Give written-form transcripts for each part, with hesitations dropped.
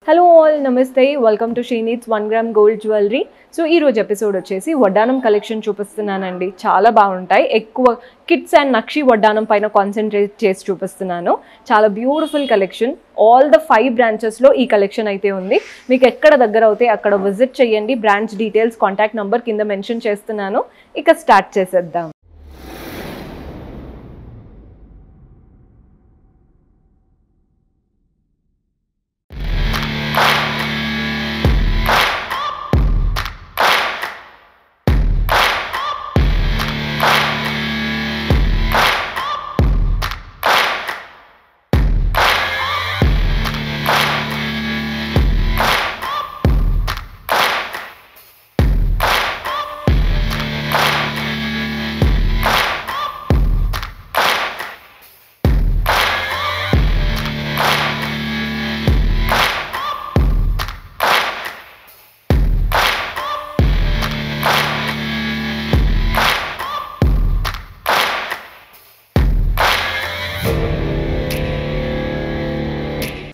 Hello all నమస్తే welcome to షీనీట్స్ 1 gram gold jewellery. So ఈ రోజు ఎపిసోడ్ వచ్చేసి వడ్డానం కలెక్షన్ చూపిస్తున్నానండి. చాలా బాగుంటాయి. ఎక్కువ కిడ్స్ అండ్ నక్షి వడ్డానం పైన కాన్సన్ట్రేట్ చేసి చూపిస్తున్నాను. చాలా బ్యూటిఫుల్ కలెక్షన్. ఆల్ ద 5 బ్రాంచెస్లో ఈ కలెక్షన్ అయితే ఉంది. మీకు ఎక్కడ దగ్గర అవుతే అక్కడ విజిట్ చేయండి. బ్రాంచ్ డీటెయిల్స్ కాంటాక్ట్ నెంబర్ కింద మెన్షన్ చేస్తున్నాను. ఇక స్టార్ట్ చేసేద్దాం.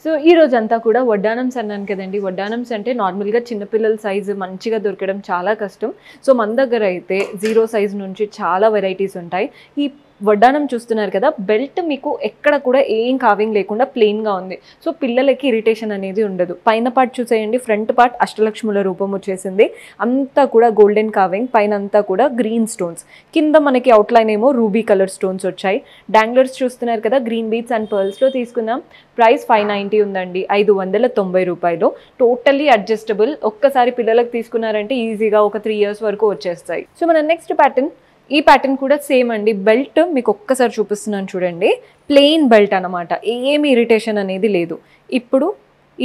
సో ఈ రోజంతా కూడా వడ్డానమ్స్ అన్నాను కదండి. వడ్డానమ్స్ అంటే నార్మల్గా చిన్నపిల్లల సైజు మంచిగా దొరకడం చాలా కష్టం. సో మన దగ్గర అయితే 0 సైజ్ నుంచి చాలా వెరైటీస్ ఉంటాయి. ఈ వడ్డానం చూస్తున్నారు కదా, బెల్ట్ మీకు ఎక్కడ కూడా ఏం కావింగ్ లేకుండా ప్లెయిన్గా ఉంది. సో పిల్లలకి ఇరిటేషన్ అనేది ఉండదు. పైన పార్ట్ చూసేయండి, ఫ్రంట్ పార్ట్ అష్టలక్ష్ముల రూపం వచ్చేసింది. అంతా కూడా గోల్డెన్ కావింగ్, పైన అంతా కూడా గ్రీన్ స్టోన్స్, కింద మనకి అవుట్లైన్ ఏమో రూబీ కలర్ స్టోన్స్ వచ్చాయి. డాంగ్లర్స్ చూస్తున్నారు కదా, గ్రీన్ బీట్స్ అండ్ పర్ల్స్లో తీసుకున్నాం. ప్రైస్ 590 ఉందండి, 590 రూపాయలు. Totally adjustable. ఒక్కసారి పిల్లలకు తీసుకున్నారంటే ఈజీగా ఒక 3 years వరకు వచ్చేస్తాయి. సో మన నెక్స్ట్ ప్యాటర్న్, ఈ ప్యాటర్న్ కూడా సేమ్ అండి. బెల్ట్ మీకు ఒక్కసారి చూపిస్తున్నాను చూడండి. ప్లెయిన్ బెల్ట్ అనమాట, ఏమి ఇరిటేషన్ అనేది లేదు. ఇప్పుడు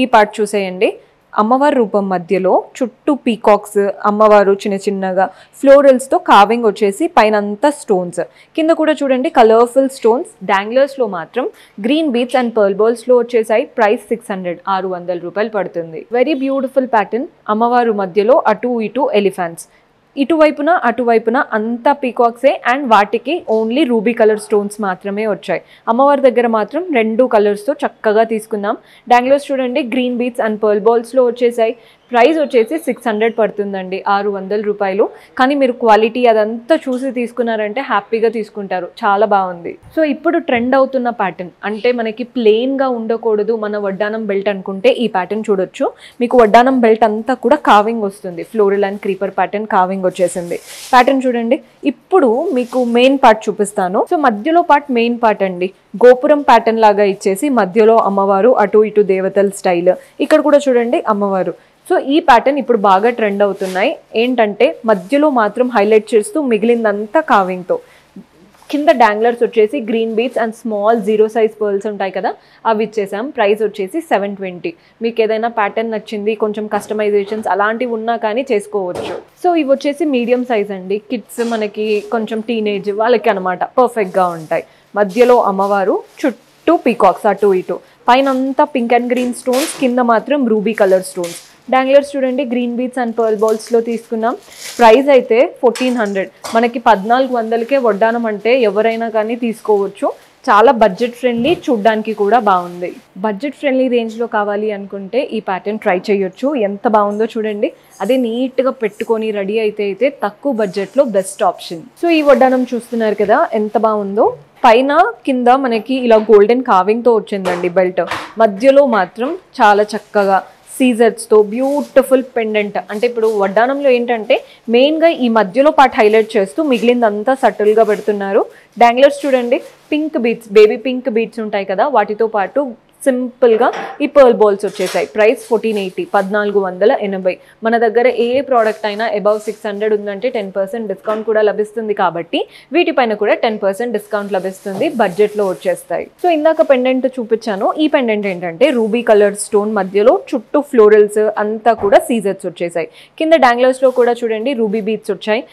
ఈ పార్ట్ చూసేయండి. అమ్మవారి రూపం మధ్యలో చుట్టూ పీకాక్స్, అమ్మవారు చిన్న చిన్నగా ఫ్లోరల్స్తో కావింగ్ వచ్చేసి పైన అంతా స్టోన్స్, కింద కూడా చూడండి కలర్ఫుల్ స్టోన్స్. డాంగ్లర్స్లో మాత్రం గ్రీన్ బీట్స్ అండ్ పర్ల్ బాల్స్లో వచ్చేసాయి. ప్రైస్ 600 రూపాయలు పడుతుంది. Very beautiful pattern. అమ్మవారు మధ్యలో అటు ఇటు ఎలిఫెంట్స్, ఇటువైపున అటువైపున అంతా పీకాక్సే అండ్ వాటికి ఓన్లీ రూబీ కలర్ స్టోన్స్ మాత్రమే వచ్చాయి. అమ్మవారి దగ్గర మాత్రం 2 కలర్స్తో చక్కగా తీసుకున్నాం. డాంగ్లర్స్ చూడండి గ్రీన్ బీట్స్ అండ్ పర్ల్ బాల్స్లో వచ్చేసాయి. ప్రైస్ వచ్చేసి 600 పడుతుందండి, 600 రూపాయలు. కానీ మీరు క్వాలిటీ అదంతా చూసి తీసుకున్నారంటే హ్యాపీగా తీసుకుంటారు. చాలా బాగుంది. సో ఇప్పుడు ట్రెండ్ అవుతున్న ప్యాటర్న్ అంటే మనకి ప్లెయిన్గా ఉండకూడదు మన వడ్డానం బెల్ట్ అనుకుంటే ఈ ప్యాటర్న్ చూడొచ్చు. మీకు వడ్డానం బెల్ట్ అంతా కూడా కావింగ్ వస్తుంది. Floral and creeper pattern carving వచ్చేసింది. ప్యాటర్న్ చూడండి. ఇప్పుడు మీకు మెయిన్ పార్ట్ చూపిస్తాను. సో మధ్యలో పార్ట్ మెయిన్ పార్ట్ అండి. గోపురం ప్యాటర్న్ లాగా ఇచ్చేసి మధ్యలో అమ్మవారు, అటు ఇటు దేవతల స్టైల్. ఇక్కడ కూడా చూడండి అమ్మవారు. సో ఈ ప్యాటర్న్ ఇప్పుడు బాగా ట్రెండ్ అవుతున్నాయి. ఏంటంటే మధ్యలో మాత్రం హైలైట్ చేస్తూ మిగిలిందంతా కావింగ్తో. కింద డాంగ్లర్స్ వచ్చేసి green beads and small 0 size pearls ఉంటాయి కదా, అవి ఇచ్చేసాం. ప్రైస్ వచ్చేసి 720. మీకు ఏదైనా ప్యాటర్న్ నచ్చింది, కొంచెం కస్టమైజేషన్స్ అలాంటివి ఉన్నా కానీ చేసుకోవచ్చు. సో ఇవి వచ్చేసి మీడియం సైజ్ అండి. కిడ్స్, మనకి కొంచెం టీనేజ్ వాళ్ళకి అనమాట పర్ఫెక్ట్గా ఉంటాయి. మధ్యలో అమ్మవారు, చుట్టూ పీకాక్స్ అటు ఇటు, పైన అంతా పింక్ అండ్ గ్రీన్ స్టోన్స్, కింద మాత్రం రూబీ కలర్ స్టోన్స్. డాంగ్లర్స్ చూడండి గ్రీన్ బీట్స్ అండ్ పర్ల్ బాల్స్లో తీసుకున్నాం. ప్రైస్ అయితే 1400. మనకి 1400కే వడ్డానం అంటే ఎవరైనా కానీ తీసుకోవచ్చు. చాలా బడ్జెట్ ఫ్రెండ్లీ, చూడ్డానికి కూడా బాగుంది. బడ్జెట్ ఫ్రెండ్లీ రేంజ్లో కావాలి అనుకుంటే ఈ ప్యాటర్న్ ట్రై చేయొచ్చు. ఎంత బాగుందో చూడండి. అదే నీట్గా పెట్టుకొని రెడీ అయితే తక్కువ బడ్జెట్లో బెస్ట్ ఆప్షన్. సో ఈ వడ్డానం చూస్తున్నారు కదా ఎంత బాగుందో. పైన కింద మనకి ఇలా గోల్డెన్ కావింగ్తో వచ్చిందండి బెల్ట్. మధ్యలో మాత్రం చాలా చక్కగా సీజర్స్తో బ్యూటిఫుల్ పెండెంట్. అంటే ఇప్పుడు వడ్డానంలో ఏంటంటే మెయిన్గా ఈ మధ్యలో పార్ట్ హైలైట్ చేస్తూ మిగిలిందంతా సటిల్గా పెడుతున్నారు. డాంగ్లర్స్ చూడండి pink beats, baby pink beats ఉంటాయి కదా, వాటితో పాటు సింపుల్గా ఈ పర్ల్ బాల్స్ వచ్చేసాయి. ప్రైస్ 1480, 1480. మన దగ్గర ఏ ప్రోడక్ట్ అయినా అబౌవ్ 600 ఉందంటే 10% డిస్కౌంట్ కూడా లభిస్తుంది. కాబట్టి వీటిపైన కూడా 10% డిస్కౌంట్ లభిస్తుంది. బడ్జెట్లో వచ్చేస్తాయి. సో ఇందాక పెండెంట్ చూపించాను. ఈ పెండెంట్ ఏంటంటే రూబీ కలర్ స్టోన్, మధ్యలో చుట్టూ ఫ్లోరల్స్, అంతా కూడా సీజర్స్ వచ్చేసాయి. కింద డాంగ్లర్స్లో కూడా చూడండి రూబీ బీట్స్ వచ్చాయి.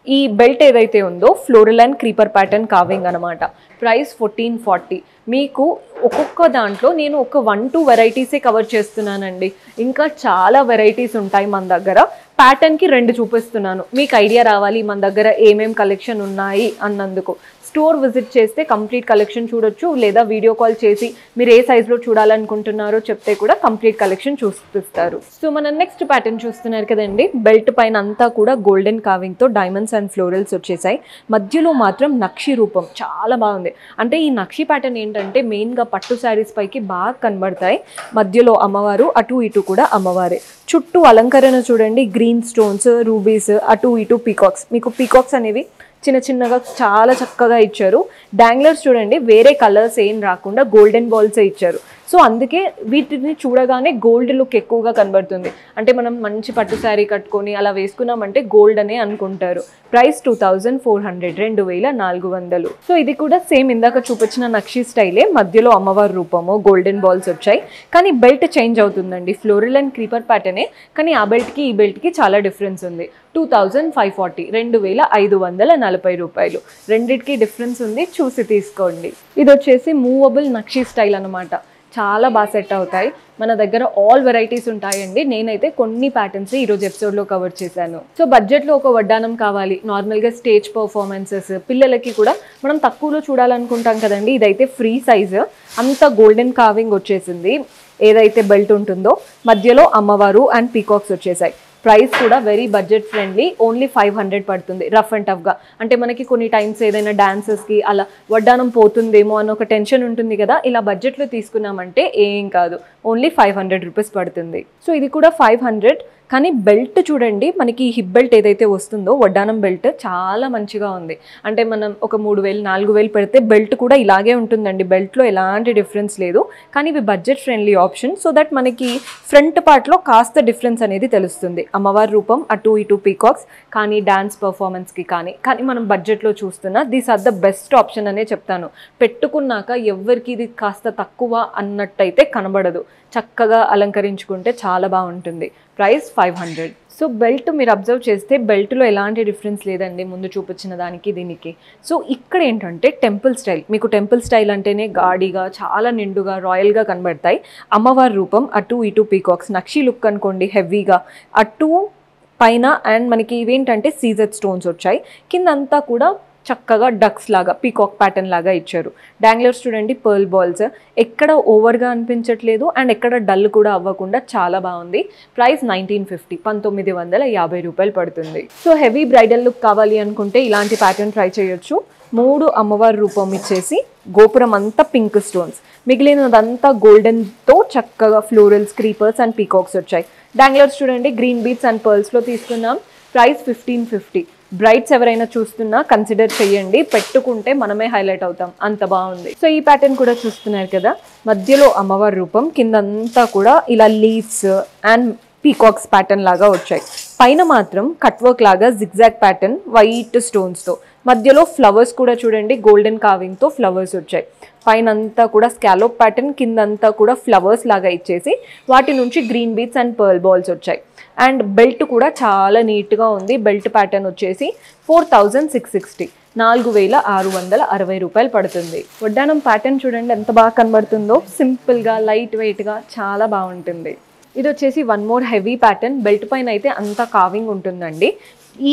ఈ బెల్ట్ ఏదైతే ఉందో floral and creeper pattern carving అనమాట. ప్రైస్ 1440. మీకు ఒక్కొక్క దాంట్లో నేను ఒక 1-2 వెరైటీసే కవర్ చేస్తున్నానండి. ఇంకా చాలా వెరైటీస్ ఉంటాయి మన దగ్గర. ప్యాటర్న్కి 2 చూపిస్తున్నాను, మీకు ఐడియా రావాలి మన దగ్గర ఏమేం కలెక్షన్ ఉన్నాయి అన్నందుకు. స్టోర్ విజిట్ చేస్తే కంప్లీట్ కలెక్షన్ చూడొచ్చు, లేదా వీడియో కాల్ చేసి మీరు ఏ సైజులో చూడాలనుకుంటున్నారో చెప్తే కూడా కంప్లీట్ కలెక్షన్ చూపిస్తారు. సో మనం నెక్స్ట్ ప్యాటర్న్ చూస్తున్నారు కదండి, బెల్ట్ పైన అంతా కూడా గోల్డెన్ కావింగ్తో డైమండ్స్ అండ్ ఫ్లోరల్స్ వచ్చేసాయి. మధ్యలో మాత్రం నక్షి రూపం చాలా బాగుంది. అంటే ఈ నక్షి ప్యాటర్న్ ఏంటంటే మెయిన్గా పట్టు శారీస్ పైకి బాగా కనబడతాయి. మధ్యలో అమ్మవారు, అటు ఇటు కూడా అమ్మవారే. చుట్టూ అలంకరణ చూడండి, గ్రీన్ స్టోన్స్, రూబీస్, అటు ఇటు పీకాక్స్. మీకు పీకాక్స్ అనేవి చిన్న చిన్నగా చాలా చక్కగా ఇచ్చారు. డాంగ్లర్స్ చూడండి, వేరే కలర్స్ ఏం రాకుండా గోల్డెన్ బాల్సే ఇచ్చారు. సో అందుకే వీటిని చూడగానే గోల్డ్ లుక్ ఎక్కువగా కనబడుతుంది. అంటే మనం మంచి పట్టు శారీ కట్టుకొని అలా వేసుకున్నామంటే గోల్డ్ అనే అనుకుంటారు. ప్రైస్ 2400, 2400. సో ఇది కూడా సేమ్ ఇందాక చూపించిన నక్షి స్టైలే, మధ్యలో అమ్మవారి రూపము, గోల్డెన్ బాల్స్ వచ్చాయి. కానీ బెల్ట్ చేంజ్ అవుతుందండి, ఫ్లోరల్ అండ్ క్రీపర్ ప్యాటర్నే, కానీ ఆ బెల్ట్కి ఈ బెల్ట్కి చాలా డిఫరెన్స్ ఉంది. 2540, 2540 రూపాయలు. రెండిటికి డిఫరెన్స్ ఉంది, చూసి తీసుకోండి. ఇది వచ్చేసి మూవబుల్ నక్షి స్టైల్ అనమాట. చాలా బాగా సెట్ అవుతాయి. మన దగ్గర ఆల్ వెరైటీస్ ఉంటాయండి. నేనైతే కొన్ని ప్యాటర్న్స్ ఈరోజు ఎపిసోడ్లో కవర్ చేశాను. సో బడ్జెట్లో ఒక వడ్డానం కావాలి, నార్మల్గా స్టేజ్ పర్ఫార్మెన్సెస్, పిల్లలకి కూడా మనం తక్కువలో చూడాలనుకుంటాం కదండి. ఇదైతే ఫ్రీ సైజు, అంత గోల్డెన్ కార్వింగ్ వచ్చేసింది. ఏదైతే బెల్ట్ ఉంటుందో మధ్యలో అమ్మవారు అండ్ పీకాక్స్ వచ్చేసాయి. ప్రైస్ కూడా వెరీ బడ్జెట్ ఫ్రెండ్లీ, ఓన్లీ 500 పడుతుంది రఫ్ అండ్ టఫ్గా. అంటే మనకి కొన్ని టైమ్స్ ఏదైనా డాన్సెస్కి అలా వడ్డానం పోతుందేమో అని ఒక టెన్షన్ ఉంటుంది కదా, ఇలా బడ్జెట్లో తీసుకున్నామంటే ఏం కాదు, ఓన్లీ 500 రూపీస్ పడుతుంది. సో ఇది కూడా 500. కానీ బెల్ట్ చూడండి, మనకి హిప్ బెల్ట్ ఏదైతే వస్తుందో వడ్డానం బెల్ట్ చాలా మంచిగా ఉంది. అంటే మనం ఒక 3000, 4000 పెడితే బెల్ట్ కూడా ఇలాగే ఉంటుందండి. బెల్ట్లో ఎలాంటి డిఫరెన్స్ లేదు. కానీ ఇవి budget friendly option, so that మనకి ఫ్రంట్ పార్ట్లో కాస్త డిఫరెన్స్ అనేది తెలుస్తుంది. అమ్మవారి రూపం, అటు ఇటు పీకాక్స్, కానీ డాన్స్ పర్ఫార్మెన్స్కి కానీ మనం బడ్జెట్లో చూస్తున్నా these are the best option అనే చెప్తాను. పెట్టుకున్నాక ఎవరికి ఇది కాస్త తక్కువ అన్నట్టయితే కనబడదు. చక్కగా అలంకరించుకుంటే చాలా బాగుంటుంది. ప్రైస్ 500. సో బెల్ట్ మీరు అబ్జర్వ్ చేస్తే బెల్ట్లో ఎలాంటి డిఫరెన్స్ లేదండి ముందు చూపించిన దానికి దీనికి. సో ఇక్కడ ఏంటంటే టెంపుల్ స్టైల్. మీకు టెంపుల్ స్టైల్ అంటేనే గాడిగా, చాలా నిండుగా, రాయల్గా కనబడతాయి. అమ్మవారి రూపం, అటు ఇటు పీకాక్స్, నక్షి లుక్ అనుకోండి, హెవీగా అటు పైన. అండ్ మనకి ఇవేంటంటే సీజెడ్ స్టోన్స్ వచ్చాయి. కిందంతా కూడా చక్కగా డక్స్ లాగా, పీకాక్ ప్యాటర్న్ లాగా ఇచ్చారు. డాంగ్లర్స్ చూడండి, పర్ల్ బాల్స్, ఎక్కడ ఓవర్గా అనిపించట్లేదు అండ్ ఎక్కడ డల్ కూడా అవ్వకుండా చాలా బాగుంది. ప్రైస్ 1950, 1950 రూపాయలు పడుతుంది. సో హెవీ బ్రైడల్ లుక్ కావాలి అనుకుంటే ఇలాంటి ప్యాటర్న్ ట్రై చేయొచ్చు. 3 అమ్మవారి రూపం ఇచ్చేసి గోపురం అంతా పింక్ స్టోన్స్, మిగిలినదంతా గోల్డెన్తో చక్కగా ఫ్లోరల్స్, క్రీపర్స్ అండ్ పీకాక్స్ వచ్చాయి. డాంగ్లర్స్ చూడండి, గ్రీన్ బీట్స్ అండ్ పర్ల్స్లో తీసుకున్నాం. ప్రైస్ 1550. బ్రైడ్స్ ఎవరైనా చూస్తున్నా కన్సిడర్ చేయండి, పెట్టుకుంటే మనమే హైలైట్ అవుతాం, అంత బాగుంది. సో ఈ ప్యాటర్న్ కూడా చూస్తున్నారు కదా, మధ్యలో అమ్మవారి రూపం, కిందంతా కూడా ఇలా లీవ్స్ అండ్ పీకాక్స్ ప్యాటర్న్ లాగా వచ్చాయి. పైన మాత్రం కట్ వర్క్ లాగా జిగ్జాగ్ ప్యాటర్న్ వైట్ స్టోన్స్తో, మధ్యలో ఫ్లవర్స్ కూడా చూడండి గోల్డెన్ కార్వింగ్తో ఫ్లవర్స్ వచ్చాయి. పైన అంతా కూడా స్కాలోప్ ప్యాటర్న్, కిందంతా కూడా ఫ్లవర్స్ లాగా ఇచ్చేసి వాటి నుంచి green beads and pearl balls వచ్చాయి. అండ్ బెల్ట్ కూడా చాలా నీట్గా ఉంది. బెల్ట్ ప్యాటర్న్ వచ్చేసి 4660, 4660 రూపాయలు పడుతుంది. వడ్డానం ప్యాటర్న్ చూడండి ఎంత బాగా కనబడుతుందో, సింపుల్గా లైట్ వెయిట్గా చాలా బాగుంటుంది. ఇది వచ్చేసి one more heavy pattern. Belt పైన అయితే అంతా కావింగ్ ఉంటుందండి.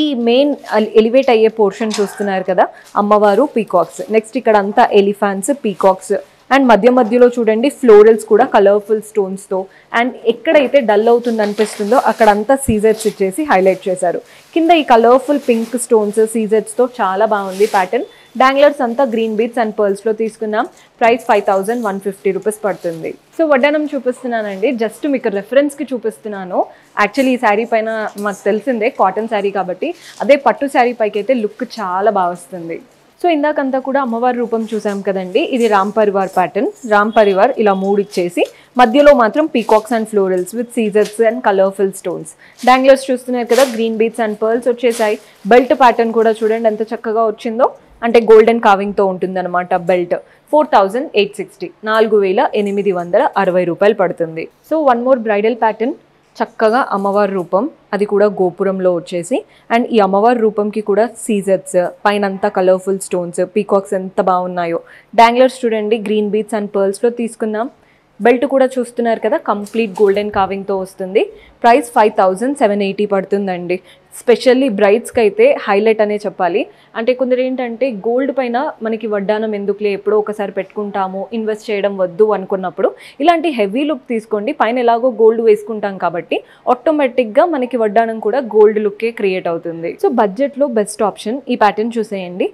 ఈ మెయిన్ ఎలివేట్ అయ్యే పోర్షన్ చూస్తున్నారు కదా, అమ్మవారు, పీకాక్స్. నెక్స్ట్ ఇక్కడ అంతా ఎలిఫాంట్స్, పీకాక్స్ అండ్ మధ్యలో చూడండి ఫ్లోరల్స్ కూడా కలర్ఫుల్ స్టోన్స్తో. అండ్ ఎక్కడైతే డల్ అవుతుంది అనిపిస్తుందో అక్కడంతా సీజెట్స్ ఇచ్చేసి హైలైట్ చేశారు. కింద ఈ కలర్ఫుల్ పింక్ స్టోన్స్ సీజెట్స్తో చాలా బాగుంది ప్యాటర్న్. డాంగ్లర్స్ అంతా గ్రీన్ బీట్స్ అండ్ పర్ల్స్లో తీసుకున్నాం. ప్రైస్ 5150 రూపీస్ పడుతుంది. సో వడ్డానం చూపిస్తున్నానండి, జస్ట్ మీకు రెఫరెన్స్కి చూపిస్తున్నాను. యాక్చువల్లీ ఈ శారీ పైన మాకు తెలిసిందే కాటన్ శారీ కాబట్టి, అదే పట్టు శారీ పైకి అయితే లుక్ చాలా బాగా వస్తుంది. సో ఇందాకంతా కూడా అమ్మవారి రూపం చూసాం కదండి, ఇది రామ్ పరివార్ ప్యాటర్న్. రామ్ పరివార్ ఇలా 3 ఇచ్చేసి మధ్యలో మాత్రం peacocks and florals with scissors and colourful stones. Danglers చూస్తున్నారు కదా, గ్రీన్ బీట్స్ అండ్ పర్ల్స్ వచ్చేసాయి. బెల్ట్ ప్యాటర్న్ కూడా చూడండి ఎంత చక్కగా వచ్చిందో, అంటే గోల్డెన్ కావింగ్తో ఉంటుందన్నమాట బెల్ట్. 4860, 4860 రూపాయలు పడుతుంది. So one more bridal pattern, చక్కగా అమ్మవారి రూపం, అది కూడా గోపురంలో వచ్చేసి. అండ్ ఈ అమ్మవారి రూపంకి కూడా సీజర్స్, పైన అంతా కలర్ఫుల్ స్టోన్స్, పీకాక్స్ ఎంత బాగున్నాయో. డాంగ్లర్స్ చూడండి గ్రీన్ బీట్స్ అండ్ పర్ల్స్లో తీసుకున్నాం. బెల్ట్ కూడా చూస్తున్నారు కదా, కంప్లీట్ గోల్డెన్ కార్వింగ్తో వస్తుంది. ప్రైస్ 5780 పడుతుందండి. స్పెషల్లీ బ్రైడ్స్కి అయితే హైలైట్ అనే చెప్పాలి. అంటే కొందరు ఏంటంటే గోల్డ్ పైన మనకి వడ్డానం ఎందుకులే, ఎప్పుడో ఒకసారి పెట్టుకుంటాము, ఇన్వెస్ట్ చేయడం వద్దు అనుకున్నప్పుడు ఇలాంటి హెవీ లుక్ తీసుకోండి. పైన ఎలాగో గోల్డ్ వేసుకుంటాం కాబట్టి ఆటోమేటిక్గా మనకి వడ్డానం కూడా గోల్డ్ లుక్కే క్రియేట్ అవుతుంది. సో బడ్జెట్లో బెస్ట్ ఆప్షన్ ఈ ప్యాటర్న్ చూసేయండి.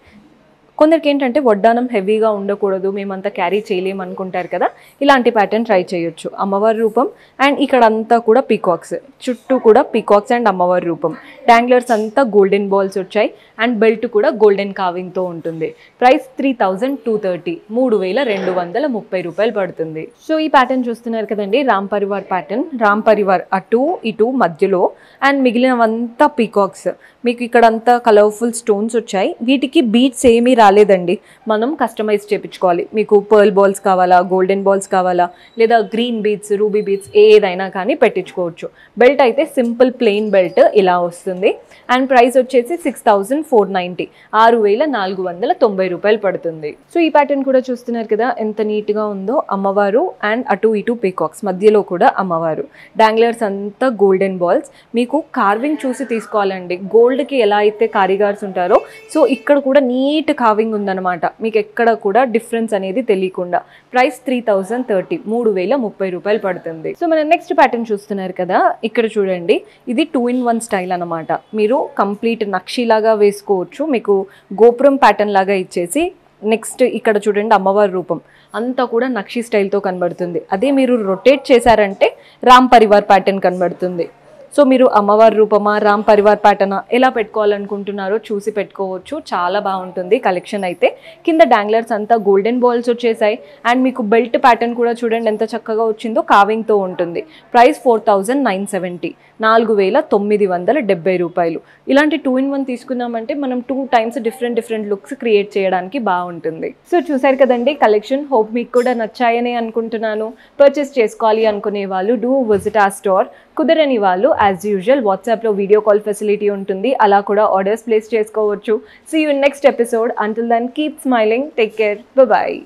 కొందరికి ఏంటంటే వడ్డానం హెవీగా ఉండకూడదు, మేమంతా క్యారీ చేయలేము అనుకుంటారు కదా, ఇలాంటి ప్యాటర్న్ ట్రై చేయొచ్చు. అమ్మవారి రూపం అండ్ ఇక్కడ అంతా కూడా పీకాక్స్, చుట్టూ కూడా పీకాక్స్ అండ్ అమ్మవారి రూపం. డాంగ్లర్స్ అంతా గోల్డెన్ బాల్స్ వచ్చాయి అండ్ బెల్ట్ కూడా గోల్డెన్ కార్వింగ్తో ఉంటుంది. ప్రైస్ 3230, 3230 రూపాయలు పడుతుంది. సో ఈ ప్యాటర్న్ చూస్తున్నారు కదండి, రామ్ పరివార్ ప్యాటర్న్. రామ్ పరివార్ అటు ఇటు మధ్యలో అండ్ మిగిలినవంతా పీకాక్స్. మీకు ఇక్కడ అంతా కలర్ఫుల్ స్టోన్స్ వచ్చాయి. వీటికి బీట్స్ ఏమీ రాలేదండి, మనం కస్టమైజ్ చేయించుకోవాలి. మీకు పర్ల్ బాల్స్ కావాలా, గోల్డెన్ బాల్స్ కావాలా, లేదా గ్రీన్ బీట్స్, రూబీ బీట్స్ ఏదైనా కానీ పెట్టించుకోవచ్చు. బెల్ట్ అయితే సింపుల్ ప్లెయిన్ బెల్ట్ ఇలా వస్తుంది అండ్ ప్రైస్ వచ్చేసి 6490, 6490 రూపాయలు పడుతుంది. సో ఈ ప్యాటర్న్ కూడా చూస్తున్నారు కదా ఎంత నీట్గా ఉందో. అమ్మవారు అండ్ అటు ఇటు పీకాక్స్, మధ్యలో కూడా అమ్మవారు. డాంగ్లర్స్ అంతా గోల్డెన్ బాల్స్. మీకు కార్వింగ్ చూసి తీసుకోవాలండి. గోల్డ్కి ఎలా అయితే కారిగార్స్ ఉంటారో సో ఇక్కడ కూడా నీట్ కార్వింగ్ ఉందన్నమాట, మీకు ఎక్కడ కూడా డిఫరెన్స్ అనేది తెలియకుండా. ప్రైస్ 3030, 3030 రూపాయలు పడుతుంది. సో మన నెక్స్ట్ ప్యాటర్న్ చూస్తున్నారు కదా, ఇక్కడ చూడండి, ఇది 2-in-1 స్టైల్ అనమాట. మీరు కంప్లీట్ నక్షీలాగా వేసుకోవచ్చు, మీకు గోపురం ప్యాటర్న్ లాగా ఇచ్చేసి నెక్స్ట్ ఇక్కడ చూడండి అమ్మవారి రూపం అంతా కూడా నక్షీ స్టైల్తో కనబడుతుంది. అదే మీరు రొటేట్ చేశారంటే రామ్ పరివార్ ప్యాటర్న్ కనబడుతుంది. సో మీరు అమ్మవారి రూపమా, రామ్ పరివార్ ప్యాటర్నా ఎలా పెట్టుకోవాలనుకుంటున్నారో చూసి పెట్టుకోవచ్చు. చాలా బాగుంటుంది కలెక్షన్ అయితే. కింద డాంగ్లర్స్ అంతా గోల్డెన్ బాల్స్ వచ్చేసాయి అండ్ మీకు బెల్ట్ ప్యాటర్న్ కూడా చూడండి ఎంత చక్కగా వచ్చిందో, కావింగ్తో ఉంటుంది. ప్రైస్ 4970, 4970 రూపాయలు. ఇలాంటి 2-in-1 తీసుకున్నామంటే మనం 2 times డిఫరెంట్ లుక్స్ క్రియేట్ చేయడానికి బాగుంటుంది. సో చూసారు కదండి కలెక్షన్. హోప్ మీకు కూడా నచ్చాయని అనుకుంటున్నాను. పర్చేస్ చేసుకోవాలి అనుకునే వాళ్ళు డూ విజిట్ ఆ స్టోర్. కుదరని వాళ్ళు యాజ్ యూజువల్ వాట్సాప్లో వీడియో కాల్ ఫెసిలిటీ ఉంటుంది, అలా కూడా ఆర్డర్స్ ప్లేస్ చేసుకోవచ్చు. See you in next episode. Until then keep smiling, take care, bye.